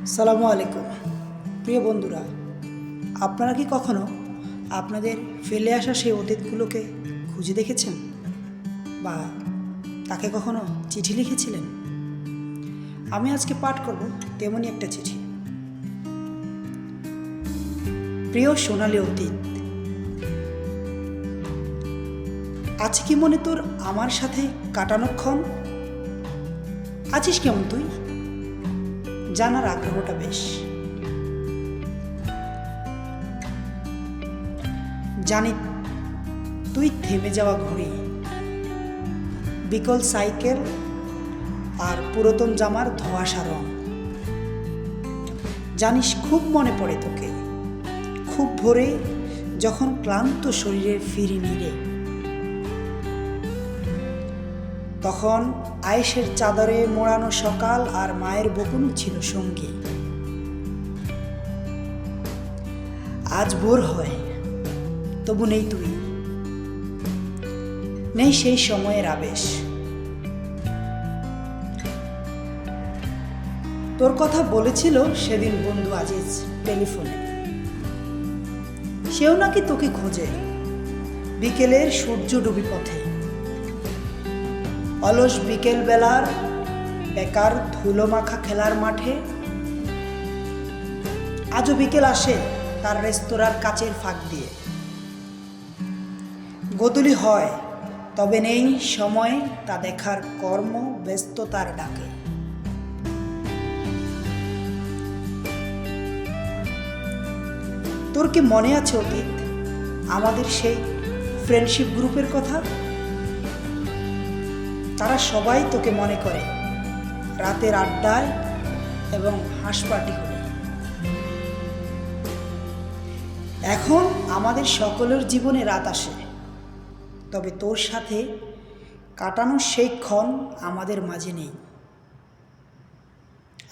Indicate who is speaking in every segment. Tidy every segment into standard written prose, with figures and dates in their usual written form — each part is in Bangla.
Speaker 1: সালামু আলাইকুম। প্রিয় বন্ধুরা, আপনারা কি কখনো আপনাদের ফেলে আসা সেই অতীতগুলোকে খুঁজে দেখেছেন বা তাকে কখনো চিঠি লিখেছিলেন? আমি আজকে পাঠ করব তেমনই একটা চিঠি। প্রিয় সোনালি অতীত, আছে কি মনে তোর আমার সাথে কাটানোক্ষণ? আছিস কেমন তুই? জানার আগ্রহটা বেশ। জানি তুই থেমে যাওয়া ঘড়ি, বিকল সাইকেল আর পুরাতন জামার ধোঁয়াশা রং। জানিস খুব মনে পড়ে তোকে, খুব ভোরে যখন ক্লান্ত শরীরে ফিরি নিরে, তখন আয়েশের চাদরে মোড়ানো সকাল আর মায়ের বকুনি ছিল সঙ্গী। আজ ভোর হয়, তবু নেই তুই, নেই সেই সময়ের আবেশ। তোর কথা বলেছিল সেদিন বন্ধু আজিজ টেলিফোনে, সেও নাকি তোকে খোঁজে বিকেলের সূর্য ডুবি পথে। অলস বিকেল বেলার বেকার ধুলো মাখা খেলার মাঠে আজও বিকেল আসে তার রেস্তোরাঁর কাচের ফাঁক দিয়ে। গোধূলি হয়, তবে নেই সময় তা দেখার, কর্ম ব্যস্ততার ডাকে। তোর কি মনে আছে অতীত, আমাদের সেই ফ্রেন্ডশিপ গ্রুপের কথা? তারা সবাই তোকে মনে করে রাতের আড্ডায় এবং হাঁসপার্টি হলে। এখন আমাদের সকলের জীবনে রাত আসে, তবে তোর সাথে কাটানোর সেই ক্ষণ আমাদের মাঝে নেই।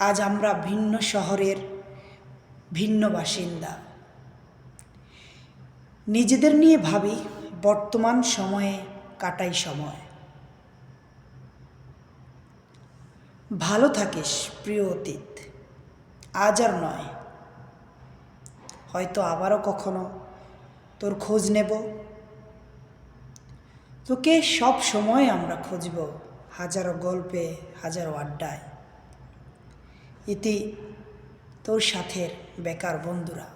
Speaker 1: আজ আমরা ভিন্ন শহরের ভিন্ন বাসিন্দা। নিজেদের নিয়ে ভাবি, বর্তমান সময়ে কাটাই সময়। ভালো থাকিস প্রিয় অতীত, আজ আর নয়, হয়তো আবারও কখনো তোর খোঁজ নেব। তোকে সব সময় আমরা খুঁজব, হাজারো গল্পে, হাজারো আড্ডায়। ইতি তোর সাথের বেকার বন্ধুরা।